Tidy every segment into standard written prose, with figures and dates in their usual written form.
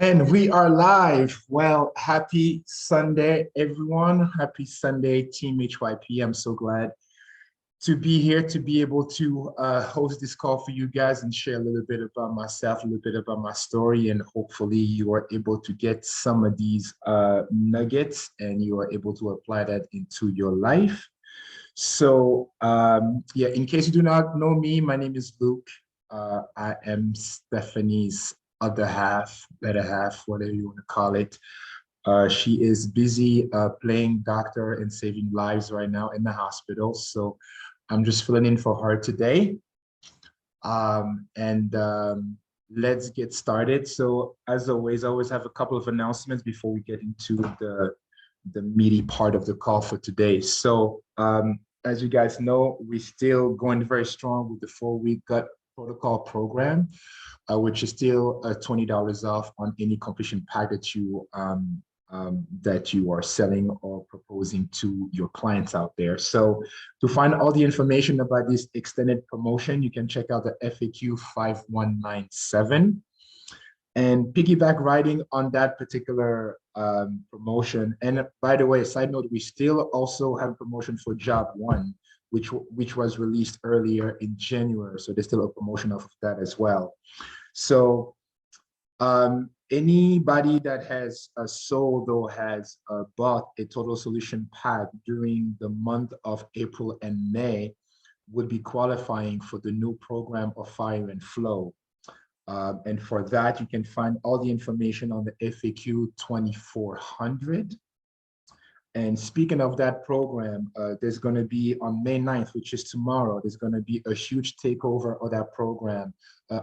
And we are live. Well, happy Sunday, everyone. Happy Sunday, Team HYP. I'm so glad to be here to be able to host this call for you guys and share a little bit about myself, a little bit about my story, and hopefully you are able to get some of these nuggets and you are able to apply that into your life. So, yeah, in case you do not know me, my name is Luke. I am Stephanie's other half, better half, whatever you want to call it. She is busy playing doctor and saving lives right now in the hospital. So I'm just filling in for her today. And let's get started. So as always, I always have a couple of announcements before we get into the meaty part of the call for today. So as you guys know, we're still going very strong with the 4-week gut protocol program, which is still $20 off on any completion pack that you are selling or proposing to your clients out there. So to find all the information about this extended promotion, you can check out the FAQ 5197. And piggyback riding on that particular promotion. And by the way, side note, we still also have a promotion for Job One, which was released earlier in January. So there's still a promotion of that as well. So anybody that has sold or has bought a total solution pack during the month of April and May would be qualifying for the new program of Fire and Flow. And for that, you can find all the information on the FAQ 2400. And speaking of that program, there's going to be on May 9th, which is tomorrow, there's going to be a huge takeover of that program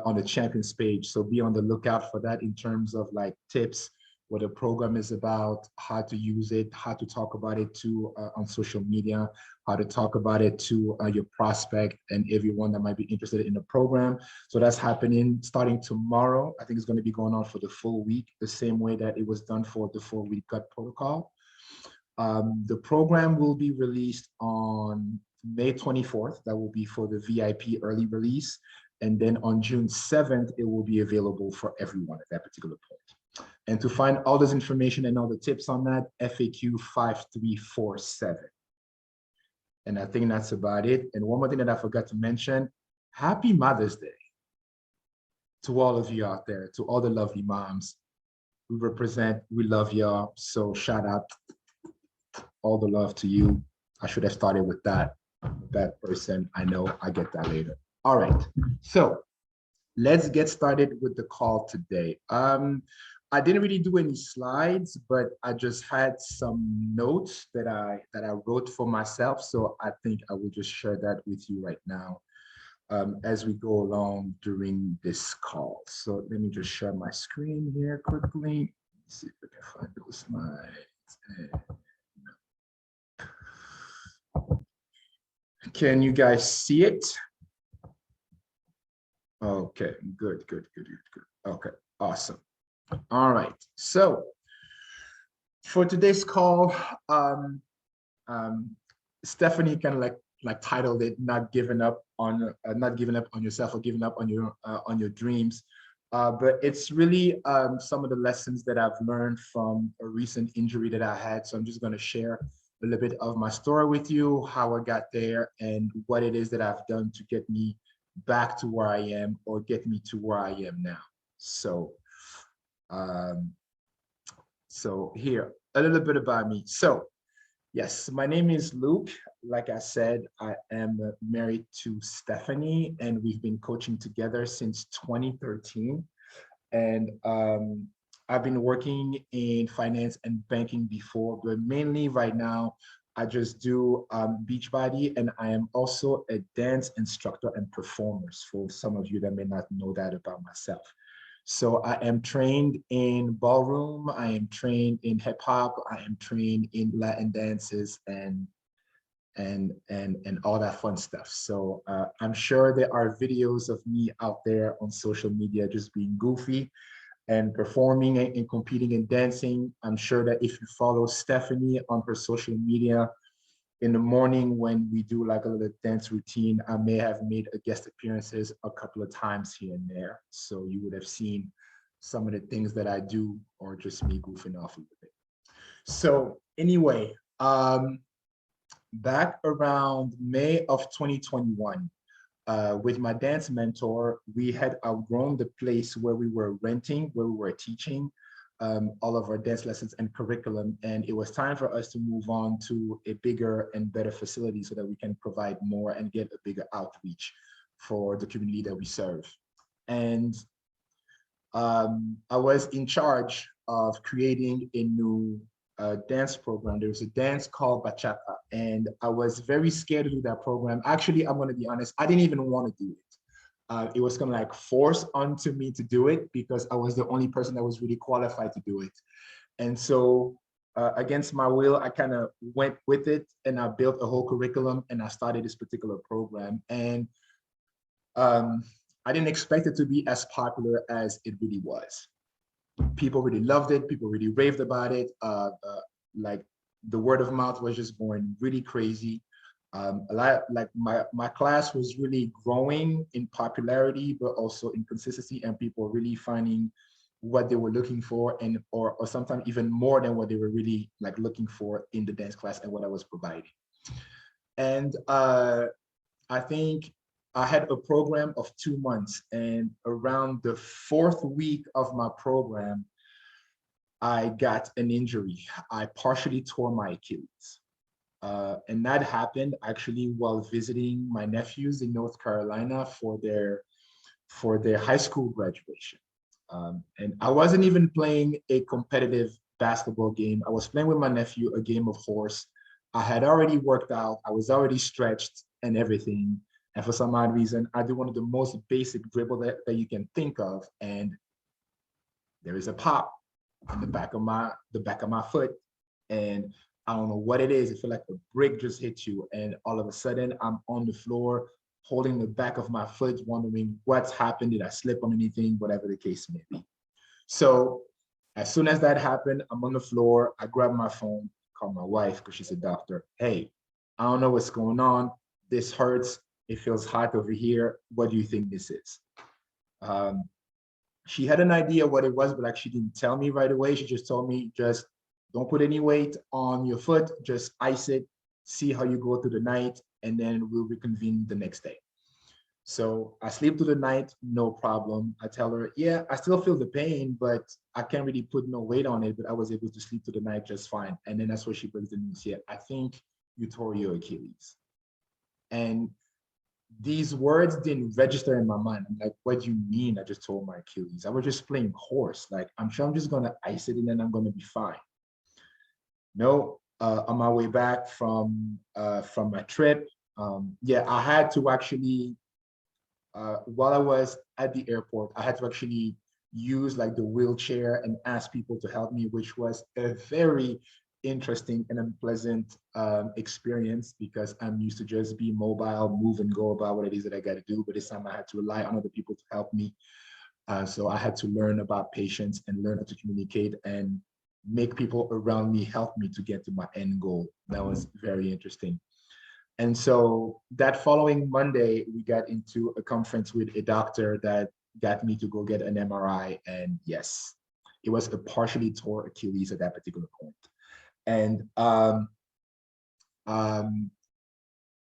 on the Champions page. So be on the lookout for that in terms of like tips, what the program is about, how to use it, how to talk about it to on social media, how to talk about it to your prospect and everyone that might be interested in the program. So that's happening starting tomorrow. I think it's going to be going on for the full week, the same way that it was done for the 4-week gut protocol. The program will be released on May 24th. That will be for the VIP early release. And then on June 7th, it will be available for everyone at that particular point. And to find all this information and all the tips on that, FAQ 5347. And I think that's about it. And one more thing that I forgot to mention, happy Mother's Day to all of you out there, to all the lovely moms. We represent, we love y'all. So shout out, all the love to you. I should have started with that. That person, I know I get that later. All right, so let's get started with the call today. I didn't really do any slides, but I just had some notes that I wrote for myself. So I think I will just share that with you right now as we go along during this call. So let me just share my screen here quickly. Let's see if I can find those slides. Can you guys see it? Okay, good. Okay, awesome. All right, so for today's call, Stephanie kind of like titled it "Not Giving Up on Yourself or Giving Up on your dreams." But it's really some of the lessons that I've learned from a recent injury that I had. So I'm just going to share a little bit of my story with you, how I got there, and what it is that I've done to get me back to where I am or get me to where I am now. So, so here, a little bit about me. So, yes, my name is Luke. Like I said, I am married to Stephanie, and we've been coaching together since 2013. And I've been working in finance and banking before, but mainly right now, I just do Beachbody, and I am also a dance instructor and performer for some of you that may not know that about myself. So I am trained in ballroom, I am trained in hip hop, I am trained in Latin dances and all that fun stuff. So I'm sure there are videos of me out there on social media just being goofy and performing and competing and dancing. I'm sure that if you follow Stephanie on her social media, in the morning when we do like a little dance routine, I may have made a guest appearances a couple of times here and there. So you would have seen some of the things that I do are just me goofing off a little bit. So anyway, back around May of 2021, with my dance mentor, we had outgrown the place where we were renting, where we were teaching all of our dance lessons and curriculum. And it was time for us to move on to a bigger and better facility so that we can provide more and get a bigger outreach for the community that we serve. And I was in charge of creating a new dance program. There was a dance called bachata, and I was very scared to do that program. Actually, I'm going to be honest, I didn't even want to do it. It was kind of like forced onto me to do it because I was the only person that was really qualified to do it. And so against my will, I kind of went with it, and I built a whole curriculum, and I started this particular program. And I didn't expect it to be as popular as it really was. People really loved it. People really raved about it. Like the word of mouth was just going really crazy. A lot, like my class was really growing in popularity, but also in consistency, and people really finding what they were looking for, and or sometimes even more than what they were really like looking for in the dance class and what I was providing. And I think I had a program of 2 months, and around the 4th week of my program, I got an injury. I partially tore my Achilles. And that happened actually while visiting my nephews in North Carolina for their high school graduation. And I wasn't even playing a competitive basketball game. I was playing with my nephew a game of horse. I had already worked out. I was already stretched and everything. And for some odd reason, I do one of the most basic dribble that you can think of. And there is a pop in the back of my foot. And I don't know what it is. It feels like a brick just hit you. And all of a sudden I'm on the floor, holding the back of my foot, wondering what's happened. Did I slip on anything? Whatever the case may be. So as soon as that happened, I'm on the floor. I grab my phone, call my wife because she's a doctor. Hey, I don't know what's going on. This hurts. It feels hot over here. What do you think this is? She had an idea what it was, but like she didn't tell me right away. She just told me, just don't put any weight on your foot. Just ice it, see how you go through the night, and then we'll reconvene the next day. So I sleep through the night, no problem. I tell her, yeah, I still feel the pain, but I can't really put no weight on it, but I was able to sleep through the night just fine. And then that's where she brings the news. Yeah, I think you tore your Achilles. And these words didn't register in my mind. I'm like, what do you mean I just tore my Achilles? I was just playing horse. Like, I'm sure I'm just gonna ice it and then I'm gonna be fine. No, on my way back from my trip, yeah, I had to actually, while I was at the airport, I had to actually use like the wheelchair and ask people to help me, which was a very interesting and unpleasant experience because I'm used to just be mobile, move and go about what it is that I got to do. But this time I had to rely on other people to help me. So I had to learn about patience and learn how to communicate and make people around me help me to get to my end goal. That was very interesting. And so that following Monday, we got into a conference with a doctor that got me to go get an MRI. And yes, it was a partially tore Achilles at that particular point. And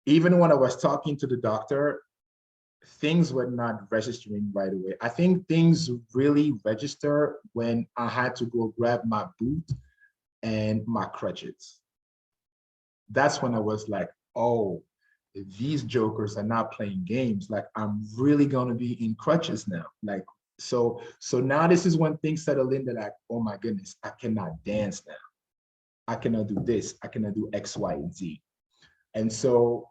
even when I was talking to the doctor, things were not registering right away. I think things really register when I had to go grab my boot and my crutches. That's when I was like, oh, these jokers are not playing games. Like, I'm really gonna be in crutches now. Like, so now this is when things settle in. That like, oh my goodness, I cannot dance now. I cannot do this. I cannot do X, Y, and Z. And so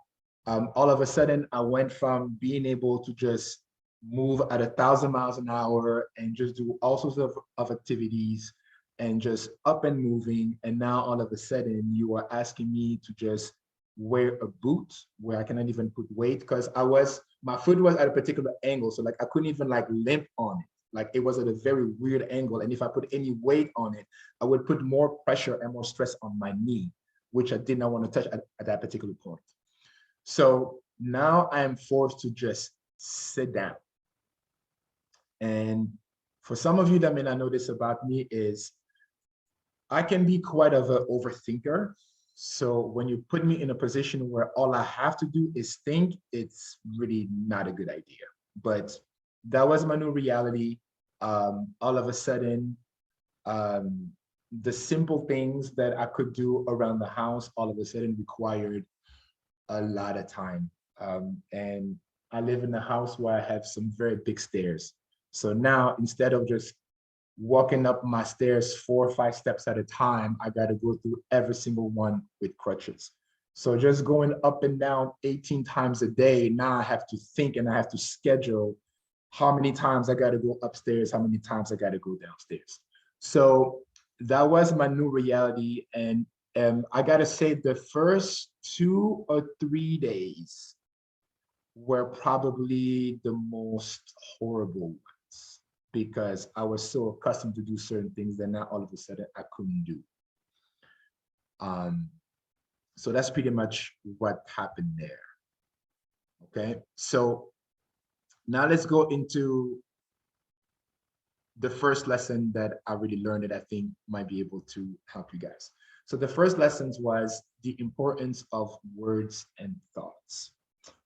all of a sudden, I went from being able to just move at 1,000 miles an hour and just do all sorts of activities and just up and moving. And now all of a sudden, you are asking me to just wear a boot where I cannot even put weight because my foot was at a particular angle. So like I couldn't even like limp on it. Like it was at a very weird angle. And if I put any weight on it, I would put more pressure and more stress on my knee, which I did not want to touch at that particular point. So now I am forced to just sit down. And For some of you that may not know this about me is I can be quite of an overthinker. So when you put me in a position where all I have to do is think, it's really not a good idea. But that was my new reality. All of a sudden, um, the simple things that I could do around the house all of a sudden required a lot of time. And I live in a house where I have some very big stairs. So now instead of just walking up my stairs 4 or 5 steps at a time, I got to go through every single one with crutches. So just going up and down 18 times a day, now I have to think and I have to schedule how many times I got to go upstairs, how many times I got to go downstairs. So that was my new reality. And I got to say the first 2 or 3 days were probably the most horrible ones because I was so accustomed to do certain things that now all of a sudden I couldn't do. So that's pretty much what happened there. Okay, so now let's go into the first lesson that I really learned that I think might be able to help you guys. So the first lessons was the importance of words and thoughts.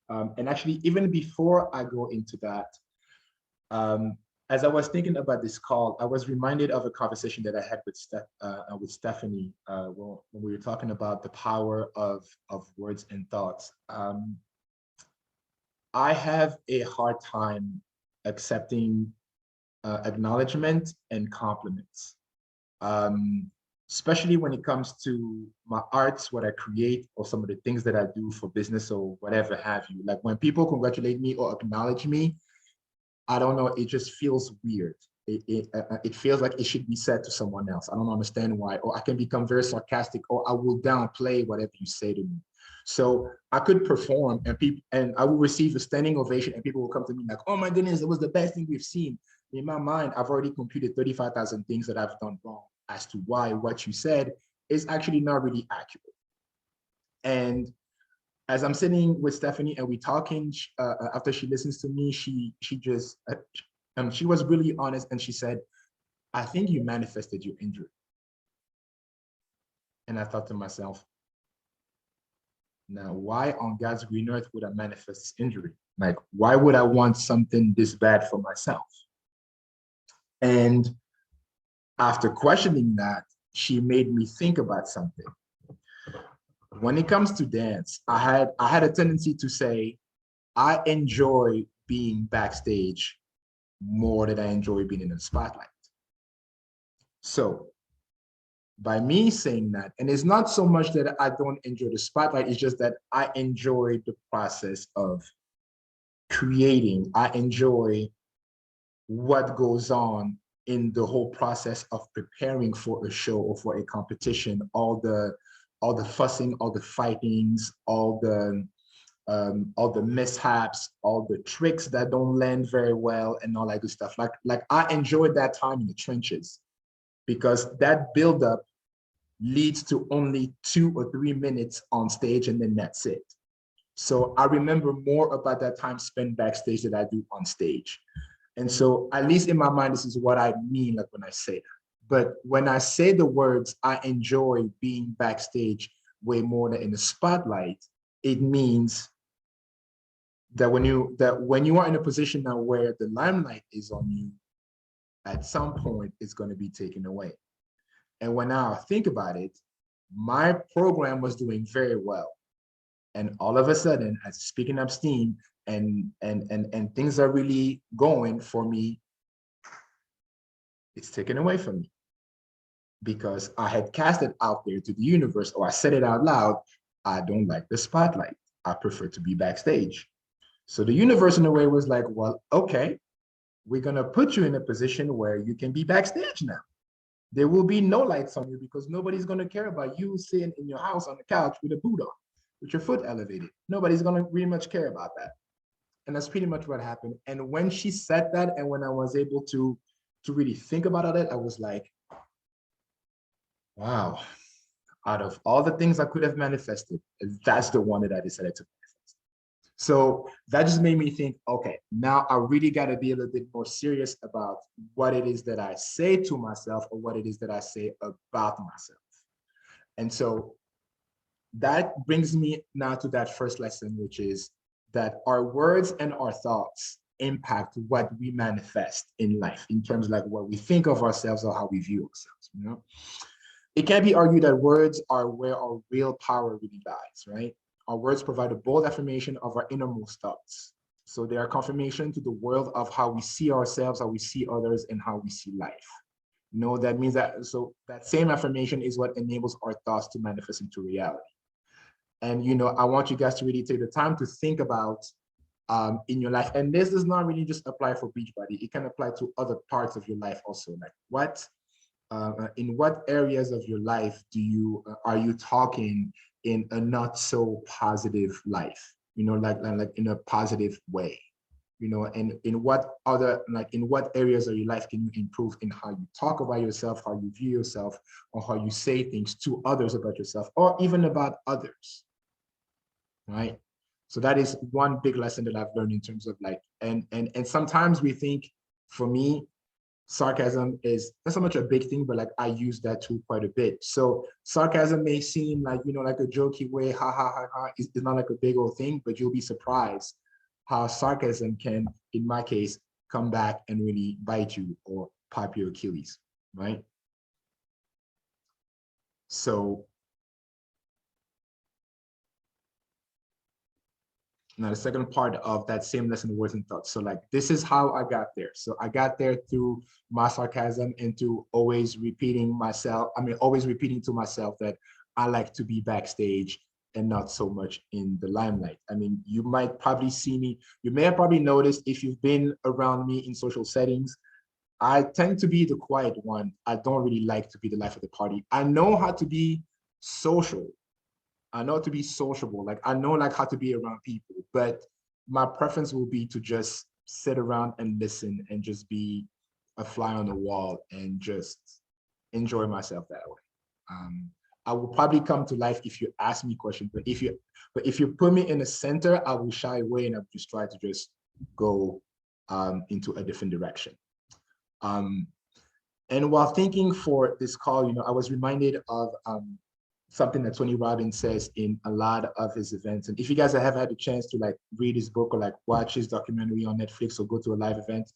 And actually, even before I go into that, as I was thinking about this call, I was reminded of a conversation that I had with Stephanie when we were talking about the power of words and thoughts. I have a hard time accepting acknowledgement and compliments, especially when it comes to my arts, what I create, or some of the things that I do for business or whatever have you. Like when people congratulate me or acknowledge me, I don't know, it just feels weird. It feels like it should be said to someone else. I don't understand why. Or I can become very sarcastic, or I will downplay whatever you say to me. So I could perform and I will receive a standing ovation and people will come to me like, oh my goodness, it was the best thing we've seen. In my mind, I've already computed 35,000 things that I've done wrong as to why what you said is actually not really accurate. And as I'm sitting with Stephanie and we talking, after she listens to me, she was really honest and she said, I think you manifested your injury. And I thought to myself, now why on God's green earth would I manifest this injury? Like, why would I want something this bad for myself? And after questioning that, she made me think about something. When it comes to dance, I had a tendency to say, I enjoy being backstage more than I enjoy being in the spotlight. So by me saying that, and it's not so much that I don't enjoy the spotlight, it's just that I enjoy the process of creating. I enjoy what goes on in the whole process of preparing for a show or for a competition, all the fussing, all the fightings, all the mishaps, all the tricks that don't land very well, and all that good stuff. Like I enjoyed that time in the trenches because that buildup leads to only 2 or 3 minutes on stage, and then that's it. So I remember more about that time spent backstage than I do on stage. And so, at least in my mind, this is what I mean, like when I say that. But when I say the words, I enjoy being backstage way more than in the spotlight, it means that when you are in a position now where the limelight is on you, at some point it's going to be taken away. And when I think about it, my program was doing very well. And all of a sudden, as speaking up steam and things are really going for me, it's taken away from me. Because I had cast it out there to the universe, or I said it out loud, I don't like the spotlight. I prefer to be backstage. So the universe in a way was like, well, okay, we're gonna put you in a position where you can be backstage now. There will be no lights on you because nobody's gonna care about you sitting in your house on the couch with a boot on, with your foot elevated. Nobody's gonna really much care about that. And that's pretty much what happened. And when she said that, and when I was able to really think about it, I was like, wow, out of all the things I could have manifested, that's the one that I decided to manifest. So that just made me think, okay, now I really got to be a little bit more serious about what it is that I say to myself or what it is that I say about myself. And so that brings me now to that first lesson, which is that our words and our thoughts impact what we manifest in life in terms of like what we think of ourselves or how we view ourselves, you know? It can be argued that words are where our real power really lies, right? Our words provide a bold affirmation of our innermost thoughts. So they are confirmation to the world of how we see ourselves, how we see others, and how we see life. You know, that means that, so that same affirmation is what enables our thoughts to manifest into reality. And, you know, I want you guys to really take the time to think about in your life. And this does not really just apply for Beachbody. It can apply to other parts of your life also. Like in what areas of your life are you talking in a not so positive life, you know, like in a positive way, you know, and in what other, like in what areas of your life can you improve in how you talk about yourself, how you view yourself, or how you say things to others about yourself, or even about others, right? So that is one big lesson that I've learned in terms of like, and sometimes we think, for me, sarcasm is not so much a big thing, but like I use that tool quite a bit. So sarcasm may seem like, you know, like a jokey way, ha ha ha ha. It's not like a big old thing, but you'll be surprised how sarcasm can, in my case, come back and really bite you or pop your Achilles, right? So now the second part of that same lesson, words and thoughts. So like, this is how I got there. So I got there through my sarcasm and to always repeating myself. I mean, always repeating to myself that I like to be backstage and not so much in the limelight. I mean, you might probably see me, you may have probably noticed if you've been around me in social settings, I tend to be the quiet one. I don't really like to be the life of the party. I know how to be social. I know to be sociable. Like I know like how to be around people, but my preference will be to just sit around and listen and just be a fly on the wall and just enjoy myself that way. I will probably come to life if you ask me questions, but if you put me in the center, I will shy away and I'll just try to just go into a different direction. Um, and while thinking for this call, you know, I was reminded of something that Tony Robbins says in a lot of his events. And if you guys have had a chance to like read his book or like watch his documentary on Netflix or go to a live event,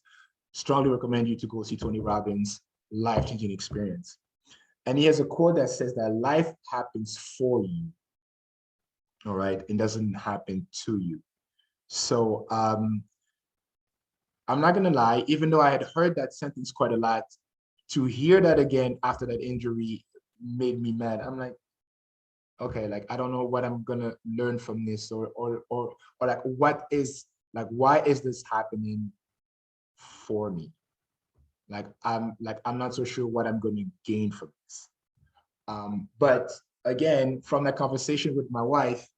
strongly recommend you to go see Tony Robbins' life-changing experience. And he has a quote that says that life happens for you, all right? It doesn't happen to you. So I'm not gonna lie, even though I had heard that sentence quite a lot, to hear that again after that injury made me mad. I'm like, okay, like I don't know what I'm gonna learn from this, or like what is, like why is this happening for me? I'm not so sure what I'm gonna gain from this. But again, from that conversation with my wife,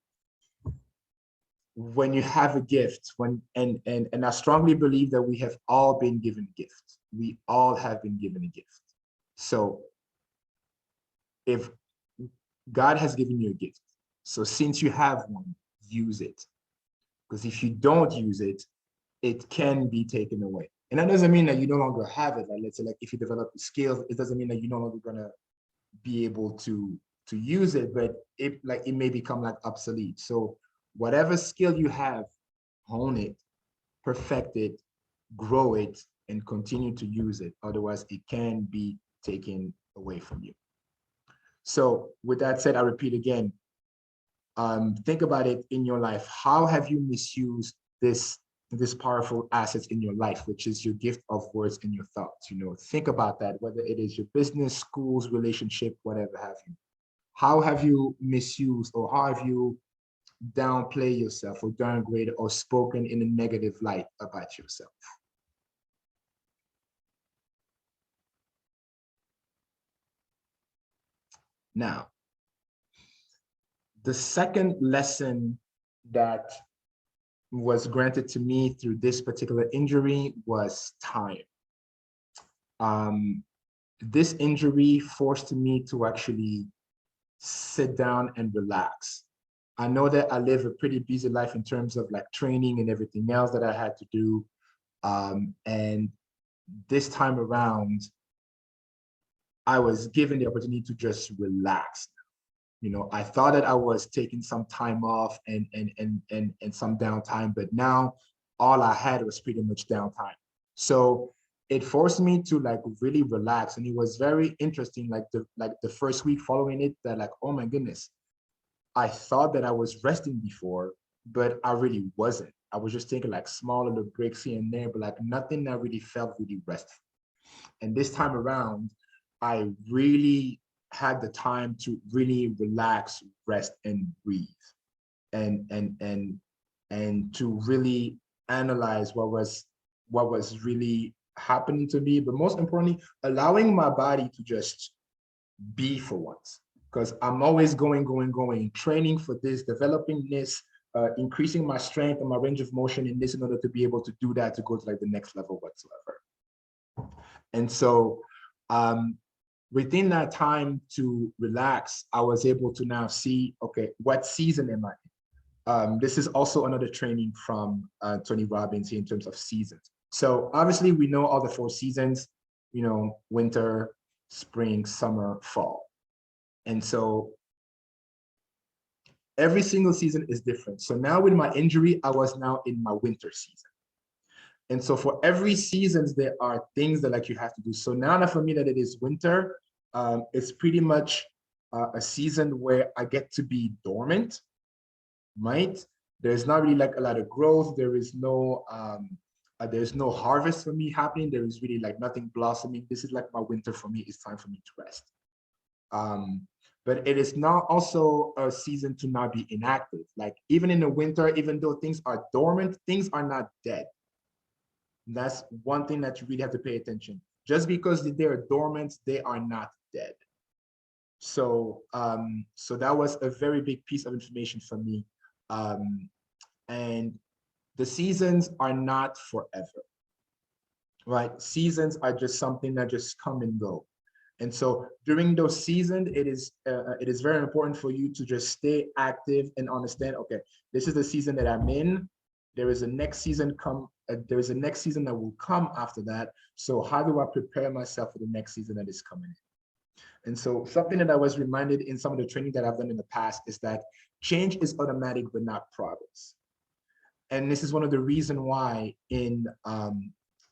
when you have a gift, and I strongly believe that we have all been given a gift. We all have been given a gift. So if God has given you a gift, so since you have one, use it. Because if you don't use it, it can be taken away. And that doesn't mean that you no longer have it. Like let's say like if you develop the skills, it doesn't mean that you're no longer gonna be able to use it, but it may become like obsolete. So whatever skill you have, hone it, perfect it, grow it, and continue to use it. Otherwise, it can be taken away from you. So with that said, I repeat again, think about it in your life. How have you misused this powerful assets in your life, which is your gift of words and your thoughts? You know, think about that, whether it is your business, schools, relationship, whatever have you. How have you misused, or how have you downplay yourself or downgraded or spoken in a negative light about yourself? Now, the second lesson that was granted to me through this particular injury was time. This injury forced me to actually sit down and relax. I know that I live a pretty busy life in terms of like training and everything else that I had to do. And this time around, I was given the opportunity to just relax. You know, I thought that I was taking some time off and some downtime, but now all I had was pretty much downtime. So it forced me to like really relax. And it was very interesting, like the first week following it, that like, oh my goodness, I thought that I was resting before, but I really wasn't. I was just taking like small little breaks here and there, but like nothing that really felt really restful. And this time around, I really had the time to really relax, rest, and breathe, and and and and to really analyze what was really happening to me, but most importantly, allowing my body to just be for once. Because I'm always going, training for this, developing this, increasing my strength and my range of motion in this in order to be able to do that, to go to like the next level whatsoever. And so within that time to relax, I was able to now see, okay, what season am I in? This is also another training from Tony Robbins here in terms of seasons. So obviously we know all the 4 seasons, you know, winter, spring, summer, fall. And so every single season is different. So now with my injury, I was now in my winter season. And so for every seasons, there are things that like you have to do. So now that for me that it is winter, it's pretty much a season where I get to be dormant, right? There's not really like a lot of growth. There's no harvest for me happening. There is really like nothing blossoming. This is like my winter for me. It's time for me to rest. But it is not also a season to not be inactive. Like even in the winter, even though things are dormant, things are not dead. And that's one thing that you really have to pay attention. Just because they're dormant, they are not dead. So, so that was a very big piece of information for me. And the seasons are not forever, right? Seasons are just something that just come and go. And so during those seasons, it is very important for you to just stay active and understand, okay, this is the season that I'm in. There is a next season there is a next season that will come after that. So how do I prepare myself for the next season that is coming in? And so something that I was reminded in some of the training that I've done in the past is that change is automatic, but not progress. And this is one of the reasons why in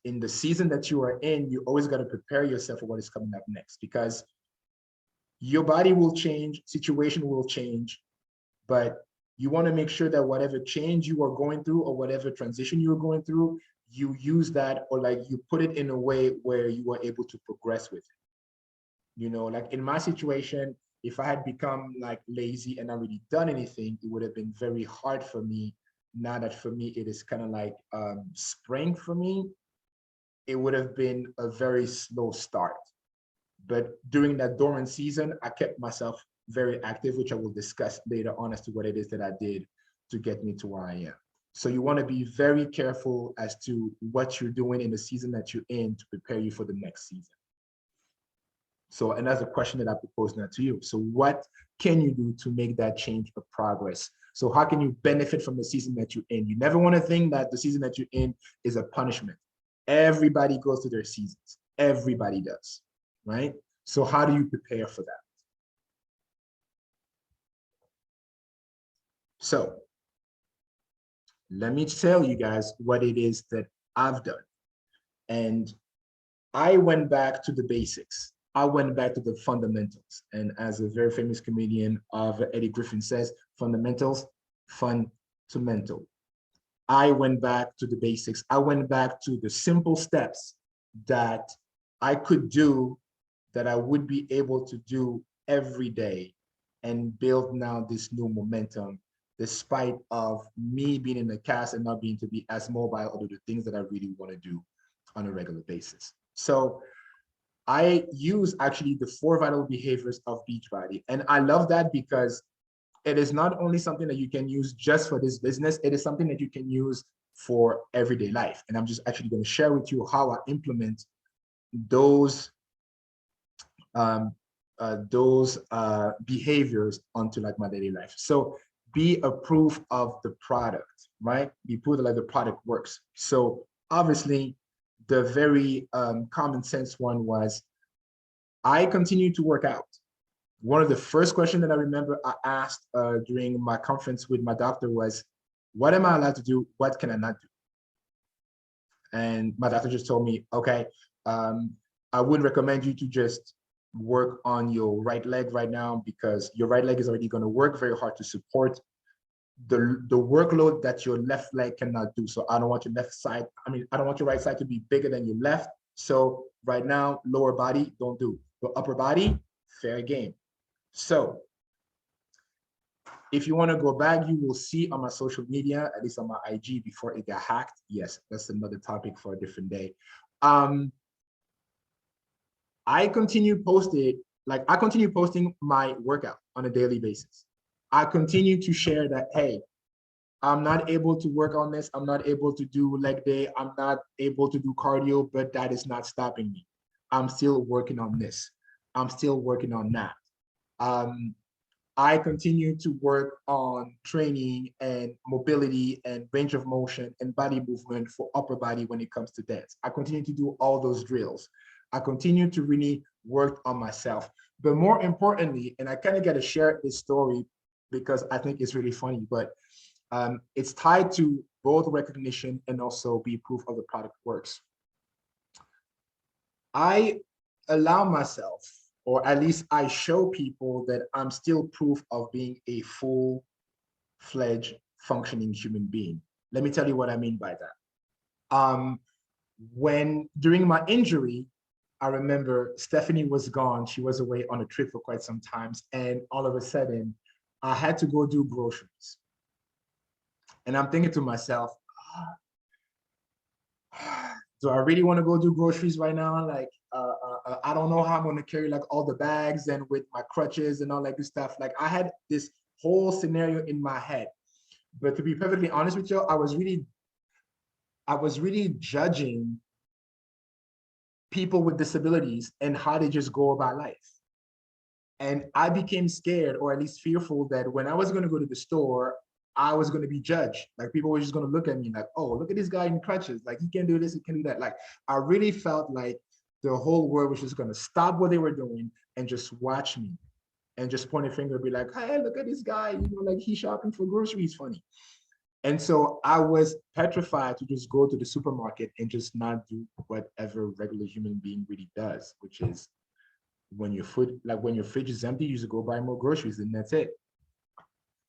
the season that you are in, you always got to prepare yourself for what is coming up next, because your body will change, situation will change, but you want to make sure that whatever change you are going through or whatever transition you are going through, you use that, or like you put it in a way where you are able to progress with it. You know, like in my situation, if I had become like lazy and not really done anything, it would have been very hard for me. Now that for me, it is kind of like spring for me, it would have been a very slow start. But during that dormant season, I kept myself very active, which I will discuss later on as to what it is that I did to get me to where I am. So you want to be very careful as to what you're doing in the season that you're in to prepare you for the next season. So, and that's a question that I propose now to you. So what can you do to make that change a progress? So how can you benefit from the season that you're in? You never want to think that the season that you're in is a punishment. Everybody goes through their seasons. Everybody does, right? So how do you prepare for that? So let me tell you guys what it is that I've done. And I went back to the basics. I went back to the fundamentals. And as a very famous comedian of Eddie Griffin says, fundamentals, fun to mental. I went back to the basics. I went back to the simple steps that I could do, that I would be able to do every day, and build now this new momentum, despite of me being in the cast and not being to be as mobile or do the things that I really want to do on a regular basis. So I use actually the 4 vital behaviors of Beachbody. And I love that because it is not only something that you can use just for this business, it is something that you can use for everyday life. And I'm just actually going to share with you how I implement those behaviors onto like my daily life. So be a proof of the product, right? Be proof that like the product works. So obviously, the very common sense one was I continue to work out. One of the first questions that I remember I asked during my conference with my doctor was, what am I allowed to do? What can I not do? And my doctor just told me, okay, I would recommend you to just work on your right leg right now because your right leg is already going to work very hard to support the workload that your left leg cannot do. So I don't want your left side, I don't want your right side to be bigger than your left. So right now, lower body, don't do. But upper body, fair game. So if you want to go back, you will see on my social media, at least on my IG before it got hacked. Yes, that's another topic for a different day. I continue posting my workout on a daily basis. I continue to share that, hey, I'm not able to work on this. I'm not able to do leg day. I'm not able to do cardio, but that is not stopping me. I'm still working on this. I'm still working on that. I continue to work on training and mobility and range of motion and body movement for upper body when it comes to dance. I continue to do all those drills. I continue to really work on myself. But more importantly, and I kind of got to share this story because I think it's really funny, but it's tied to both recognition and also be proof of the product works. I allow myself, or at least I show people that I'm still proof of being a full-fledged functioning human being. Let me tell you what I mean by that. When during my injury, I remember Stephanie was gone. She was away on a trip for quite some time. And all of a sudden, I had to go do groceries. And I'm thinking to myself, do I really want to go do groceries right now? Like, I don't know how I'm going to carry like all the bags and with my crutches and all that good stuff. Like I had this whole scenario in my head. But to be perfectly honest with you, I was really judging people with disabilities and how they just go about life. And I became scared, or at least fearful, that when I was going to go to the store, I was going to be judged. Like people were just going to look at me like, oh, look at this guy in crutches. Like he can do this, he can do that. Like I really felt like the whole world was just going to stop what they were doing and just watch me and just point a finger and be like, hey, look at this guy. You know, like he's shopping for groceries, funny. And so I was petrified to just go to the supermarket and just not do whatever regular human being really does, which is when your fridge is empty, you just go buy more groceries and that's it.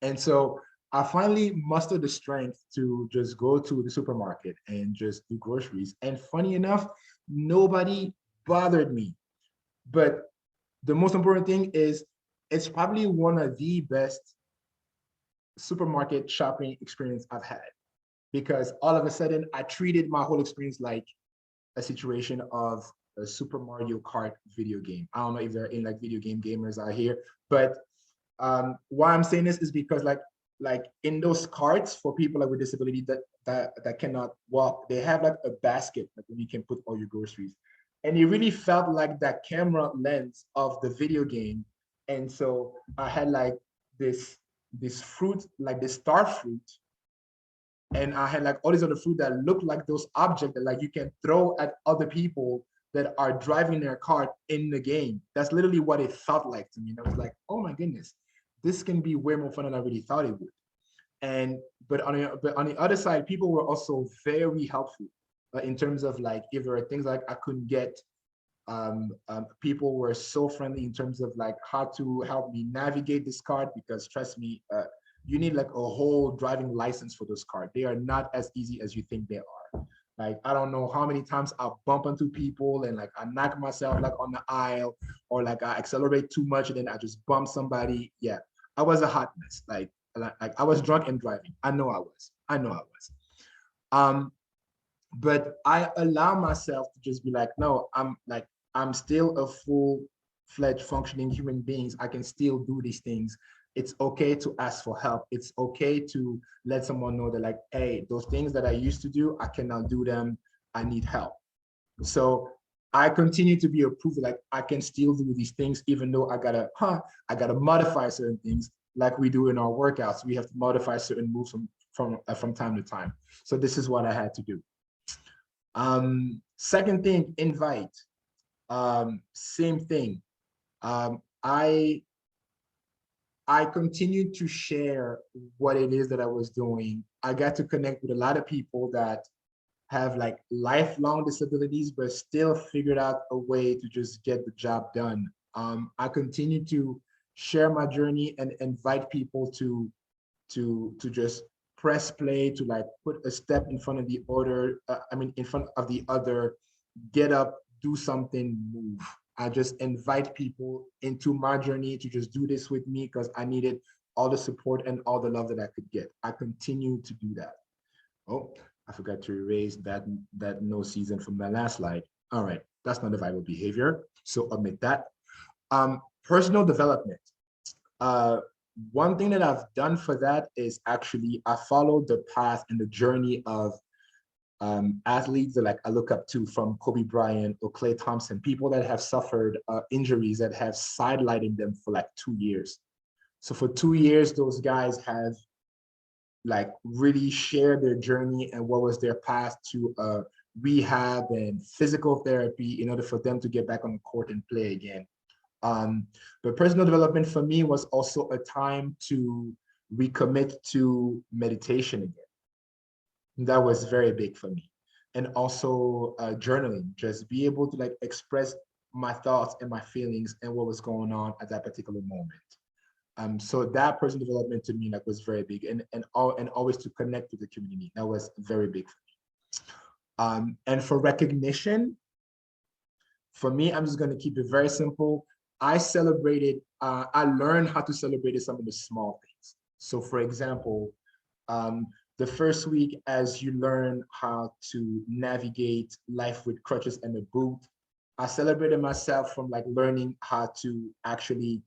And so I finally mustered the strength to just go to the supermarket and just do groceries. And funny enough, nobody bothered me. But the most important thing is it's probably one of the best supermarket shopping experience I've had, because all of a sudden I treated my whole experience like a situation of a Super Mario Kart video game. I don't know if there are any like video game gamers out here, but why I'm saying this is because like in those carts for people like with disability that cannot walk, they have like a basket like where you can put all your groceries. And it really felt like that camera lens of the video game. And so I had like this fruit, like this star fruit. And I had like all these other fruit that looked like those objects that like you can throw at other people that are driving their cart in the game. That's literally what it felt like to me. And I was like, oh my goodness, this can be way more fun than I really thought it would. And but on the other side, people were also very helpful in terms of like if there are things like I couldn't get. People were so friendly in terms of like how to help me navigate this cart, because trust me, you need like a whole driving license for those carts. They are not as easy as you think they are. Like I don't know how many times I bump into people and like I knock myself like on the aisle, or like I accelerate too much and then I just bump somebody. Yeah, I was a hot mess. Like I was drunk and driving. I know I was. But I allow myself to just be like, no, I'm still a full-fledged functioning human being. I can still do these things. It's okay to ask for help. It's okay to let someone know that like, hey, those things that I used to do, I cannot do them. I need help. So I continue to be a proof that like I can still do these things, even though I gotta modify certain things. like we do in our workouts. We have to modify certain moves from time to time. So this is what I had to do. Second thing, invite. Same thing. I continued to share what it is that I was doing. I got to connect with a lot of people that have like lifelong disabilities, but still figured out a way to just get the job done. I continue to share my journey and invite people to just press play, to like put a step in front of the order, in front of the other, get up, do something, move. I just invite people into my journey to just do this with me because I needed all the support and all the love that I could get. I continue to do that. Oh, I forgot to erase that no season from my last slide. All right, that's not a viable behavior, so omit that. Personal development. One thing that I've done for that is actually I followed the path and the journey of athletes that like I look up to, from Kobe Bryant or Klay Thompson, people that have suffered injuries that have sidelining them for like 2 years. So for 2 years, those guys have like really shared their journey and what was their path to rehab and physical therapy in order for them to get back on the court and play again. But personal development for me was also a time to recommit to meditation again. That was very big for me. And also journaling, just be able to like express my thoughts and my feelings and what was going on at that particular moment. So that personal development to me like was very big, and always to connect with the community. That was very big for me. And for recognition, for me, I'm just going to keep it very simple. I learned how to celebrate some of the small things. So for example, the first week, as you learn how to navigate life with crutches and a boot, I celebrated myself from like learning how to actually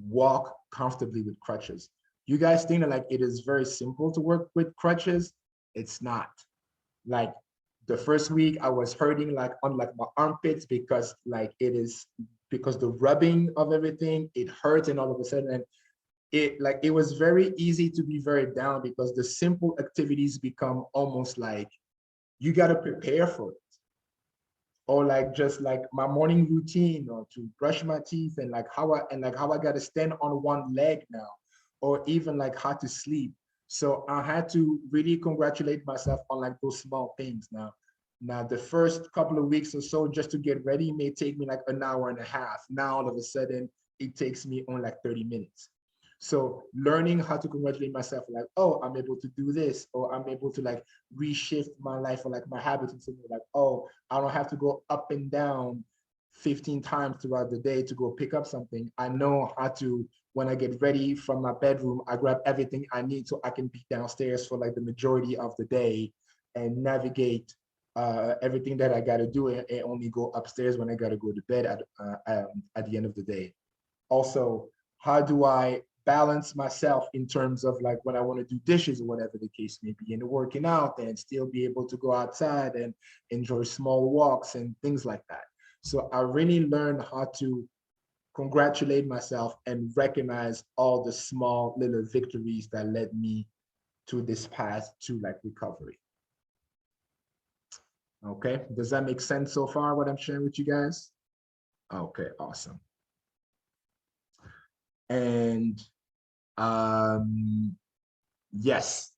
walk comfortably with crutches. You guys think that like it is very simple to work with crutches? It's not. Like the first week I was hurting like on like my armpits because the rubbing of everything, it hurts, and all of a sudden it was very easy to be very down because the simple activities become almost like you got to prepare for it. Or like just like my morning routine, or to brush my teeth, and like how I got to stand on one leg now, or even like how to sleep. So I had to really congratulate myself on like those small things. Now the first couple of weeks or so just to get ready may take me like an hour and a half. Now all of a sudden it takes me only like 30 minutes. So learning how to congratulate myself, like, oh, I'm able to do this, or I'm able to like reshift my life or like my habits, and something like, oh, I don't have to go up and down 15 times throughout the day to go pick up something. I know how to, when I get ready from my bedroom, I grab everything I need so I can be downstairs for like the majority of the day and navigate everything that I got to do, and only go upstairs when I got to go to bed at the end of the day. Also, how do I balance myself in terms of like when I want to do dishes or whatever the case may be, and working out, and still be able to go outside and enjoy small walks and things like that. So I really learned how to congratulate myself and recognize all the small little victories that led me to this path to like recovery. Okay, does that make sense so far, what I'm sharing with you guys? Okay, awesome. And yes.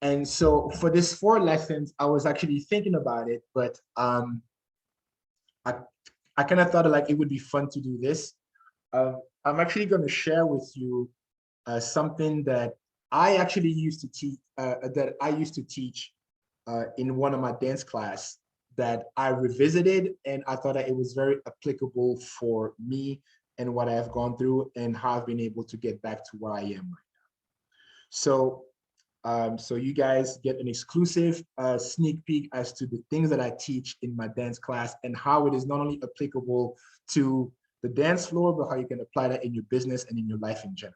And so for this 4 lessons, I was actually thinking about it, but I kind of thought like it would be fun to do this. I'm actually going to share with you something that I actually used to teach in one of my dance class, that I revisited, and I thought that it was very applicable for me and what I have gone through and how I've been able to get back to where I am right now. So, so you guys get an exclusive sneak peek as to the things that I teach in my dance class, and how it is not only applicable to the dance floor, but how you can apply that in your business and in your life in general.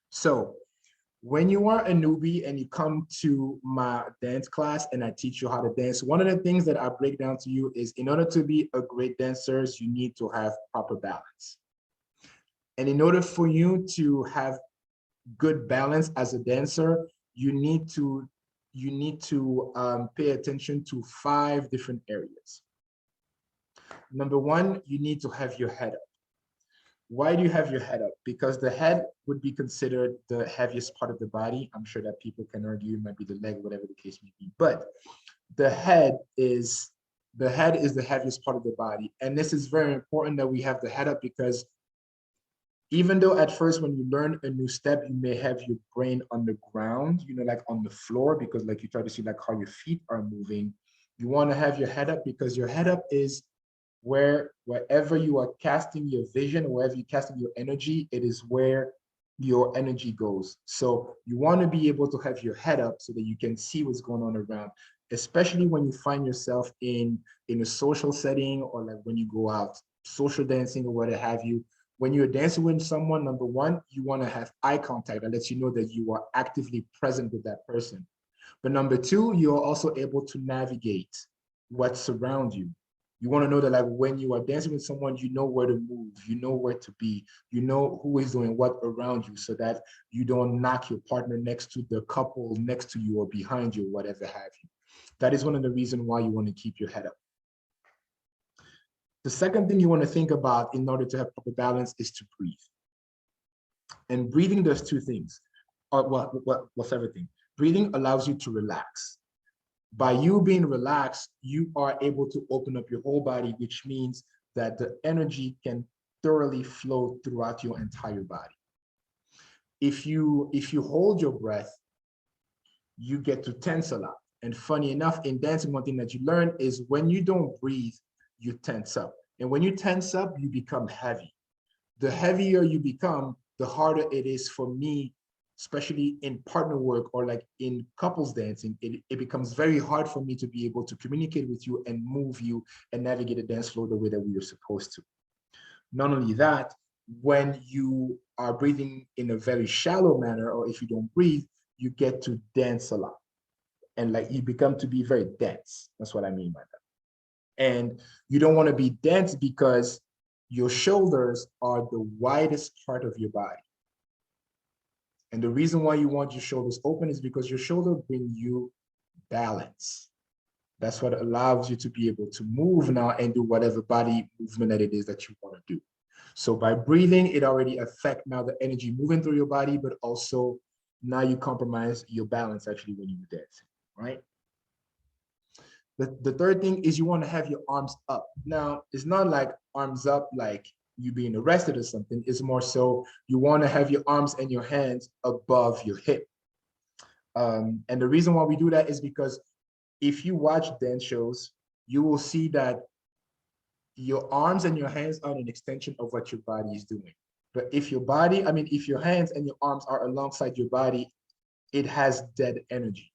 So when you are a newbie and you come to my dance class and I teach you how to dance, one of the things that I break down to you is, in order to be a great dancer, you need to have proper balance. And in order for you to have good balance as a dancer, you need to pay attention to 5 different areas. Number one, you need to have your head up. Why do you have your head up? Because the head would be considered the heaviest part of the body. I'm sure that people can argue it might be the leg, whatever the case may be. But the head is the heaviest part of the body. And this is very important that we have the head up, because even though at first when you learn a new step, you may have your brain on the ground, like on the floor, because like you try to see like how your feet are moving. You want to have your head up, because your head up is wherever you are casting your vision, wherever you're casting your energy, it is where your energy goes. So you want to be able to have your head up so that you can see what's going on around, especially when you find yourself in a social setting, or like when you go out social dancing or what have you. When you're dancing with someone, number one, you want to have eye contact that lets you know that you are actively present with that person. But number two, you're also able to navigate what's around you. You want to know that like when you are dancing with someone, you know where to move, you know where to be, you know who is doing what around you, so that you don't knock your partner next to the couple next to you or behind you, or whatever have you. That is one of the reasons why you want to keep your head up. The second thing you want to think about in order to have proper balance is to breathe. And breathing does 2 things. What's everything? Breathing allows you to relax. By you being relaxed, you are able to open up your whole body, which means that the energy can thoroughly flow throughout your entire body. If you hold your breath, you get to tense a lot. And funny enough, in dancing, one thing that you learn is when you don't breathe, you tense up. And when you tense up, you become heavy. The heavier you become, the harder it is for me, especially in partner work or like in couples dancing. It becomes very hard for me to be able to communicate with you and move you and navigate the dance floor the way that we are supposed to. Not only that, when you are breathing in a very shallow manner, or if you don't breathe, you get to dance a lot. And like you become to be very dense. That's what I mean by that. And you don't want to be dense because your shoulders are the widest part of your body. And the reason why you want your shoulders open is because your shoulder brings you balance. That's what allows you to be able to move now and do whatever body movement that it is that you want to do. So by breathing, it already affects now the energy moving through your body, but also now you compromise your balance actually when you're dancing, right? The third thing is you want to have your arms up. Now, it's not like arms up like you being arrested or something. It's more so you want to have your arms and your hands above your hip. And the reason why we do that is because if you watch dance shows, you will see that your arms and your hands are an extension of what your body is doing. But if if your hands and your arms are alongside your body, it has dead energy.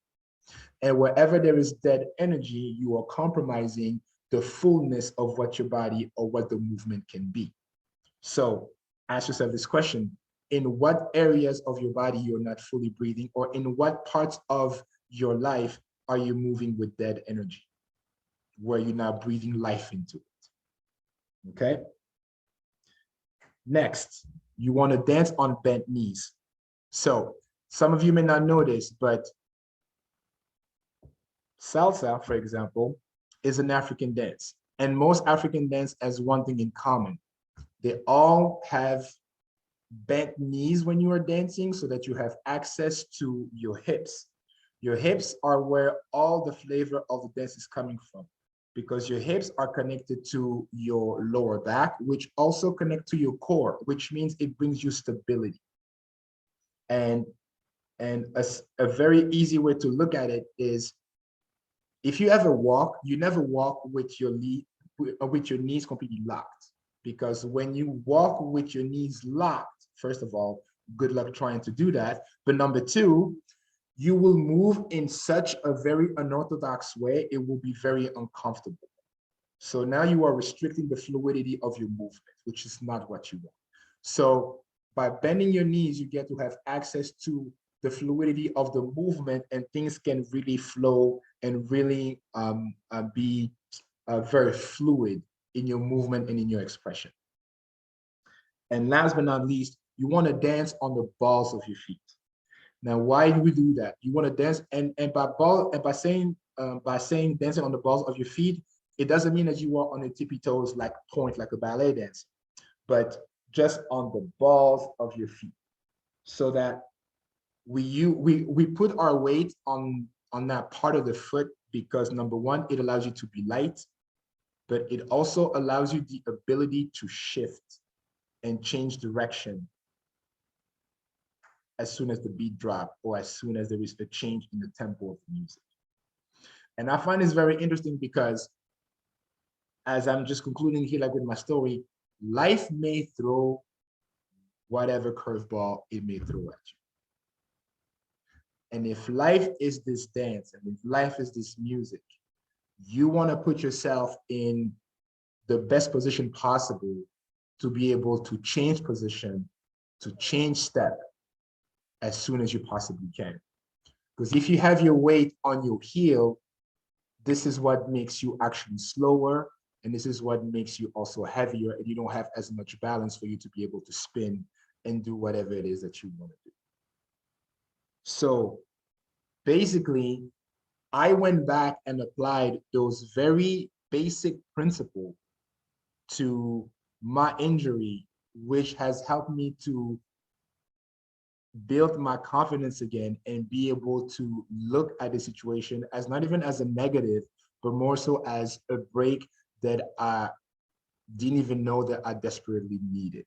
And wherever there is dead energy, you are compromising the fullness of what your body or what the movement can be. So ask yourself this question: in what areas of your body you're not fully breathing, or in what parts of your life are you moving with dead energy, where you're not breathing life into it? Okay. Next, you want to dance on bent knees. So some of you may not know this, but salsa, for example, is an African dance. And most African dance has one thing in common. They all have bent knees when you are dancing so that you have access to your hips. Your hips are where all the flavor of the dance is coming from, because your hips are connected to your lower back, which also connect to your core, which means it brings you stability. And a very easy way to look at it is, if you ever walk, you never walk with your knees completely locked, because when you walk with your knees locked, first of all, good luck trying to do that. But number two, you will move in such a very unorthodox way, it will be very uncomfortable. So now you are restricting the fluidity of your movement, which is not what you want. So by bending your knees, you get to have access to the fluidity of the movement, and things can really flow and really be very fluid in your movement and in your expression. And last but not least, You want to dance on the balls of your feet. Now, why do we do that? You want to dance, and by saying dancing on the balls of your feet, it doesn't mean that you are on the tippy toes like point like a ballet dancer, but just on the balls of your feet, so that we put our weight on that part of the foot because number one, it allows you to be light, but it also allows you the ability to shift and change direction as soon as the beat drop or as soon as there is a change in the tempo of the music. And I find this very interesting because as I'm just concluding here, like with my story, life may throw whatever curveball it may throw at you. And if life is this dance and if life is this music, you want to put yourself in the best position possible to be able to change position, to change step as soon as you possibly can. Because if you have your weight on your heel, this is what makes you actually slower. And this is what makes you also heavier. And you don't have as much balance for you to be able to spin and do whatever it is that you want to do. So basically, I went back and applied those very basic principles to my injury, which has helped me to build my confidence again and be able to look at the situation as not even as a negative, but more so as a break that I didn't even know that I desperately needed.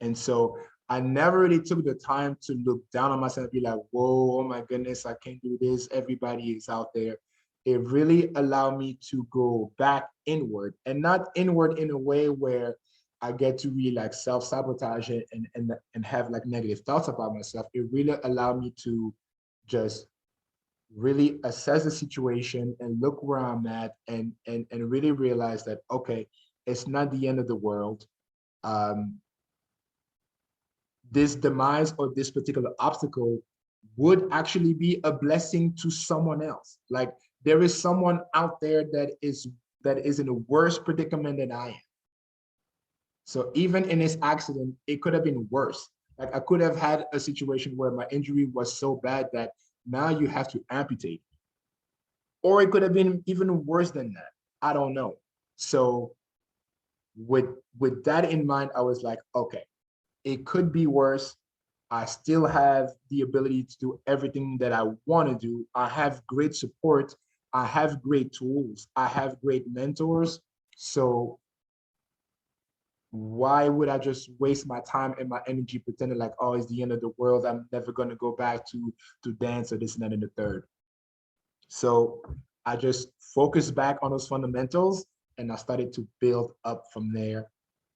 And so I never really took the time to look down on myself and be like, whoa, oh my goodness, I can't do this. Everybody is out there. It really allowed me to go back inward, and not inward in a way where I get to really like self-sabotage it and have like negative thoughts about myself. It really allowed me to just really assess the situation and look where I'm at and really realize that, okay, it's not the end of the world. This demise or this particular obstacle would actually be a blessing to someone else. Like there is someone out there that is in a worse predicament than I am. So even in this accident, it could have been worse. Like I could have had a situation where my injury was so bad that now you have to amputate. Or it could have been even worse than that. I don't know. So with that in mind, I was like, okay, it could be worse. I still have the ability to do everything that I want to do. I have great support. I have great tools. I have great mentors. So why would I just waste my time and my energy pretending like, oh, it's the end of the world. I'm never going to go back to dance or this and that and the third. So I just focused back on those fundamentals and I started to build up from there.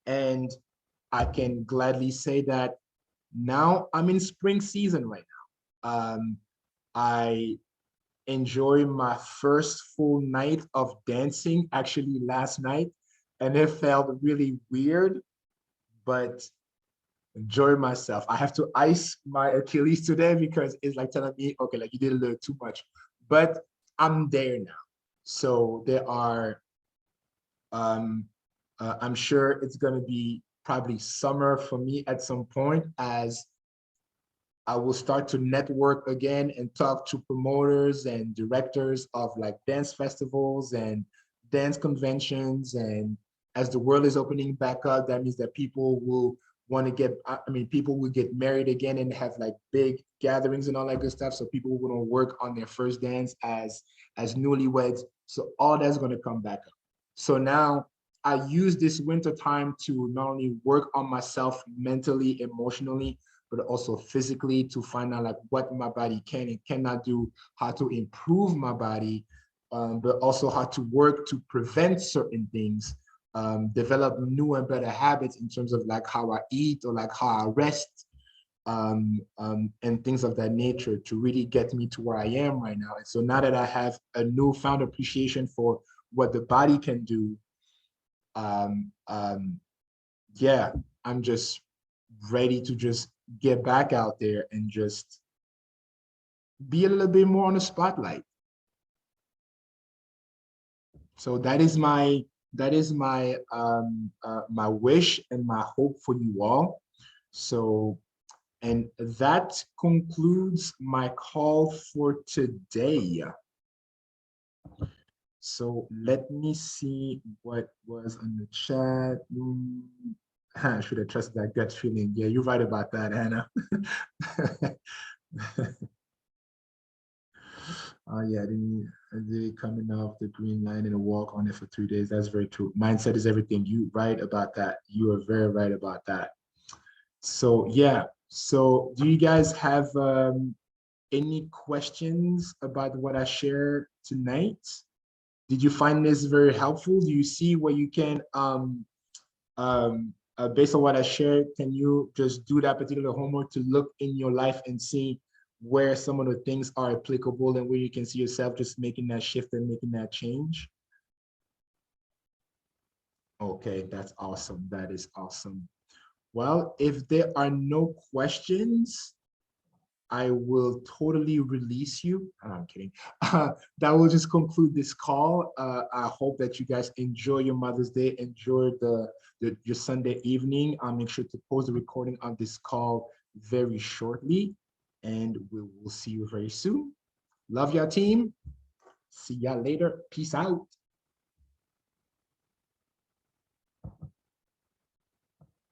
And I can gladly say that now I'm in spring season right now. I enjoyed my first full night of dancing actually last night, and it felt really weird, but enjoy myself. I have to ice my Achilles today because it's like telling me, okay, like you did a little too much, but I'm there now. So there are, I'm sure it's going to be probably summer for me at some point as I will start to network again and talk to promoters and directors of like dance festivals and dance conventions. And as the world is opening back up, that means that people will want to get, I mean, people will get married again and have like big gatherings and all that good stuff. So people will want to work on their first dance as newlyweds. So all that's going to come back up. So now I use this winter time to not only work on myself mentally, emotionally, but also physically to find out like what my body can and cannot do, how to improve my body, but also how to work to prevent certain things, develop new and better habits in terms of like how I eat or like how I rest, and things of that nature to really get me to where I am right now. And so now that I have a newfound appreciation for what the body can do, yeah, I'm just ready to just get back out there and just be a little bit more on the spotlight. So that is my my wish and my hope for you all. So And that concludes my call for today. So let me see what was on the chat. I should have trusted that gut feeling. Yeah, you're right about that, Anna. Yeah, the coming off the green line and a walk on it for 3 days. That's very true. Mindset is everything. You right about that. You are very right about that. So yeah. So do you guys have any questions about what I shared tonight? Did you find this very helpful? Do you see where you can based on what I shared, can you just do that particular homework to look in your life and see where some of the things are applicable and where you can see yourself just making that shift and making that change? Okay, that's awesome. That is awesome. Well, if there are no questions, I will totally release you. I'm kidding. That will just conclude this call. I hope that you guys enjoy your Mother's Day, enjoy your Sunday evening. I'll make sure to post the recording of this call very shortly, and we will see you very soon. Love your team. See y'all later. Peace out.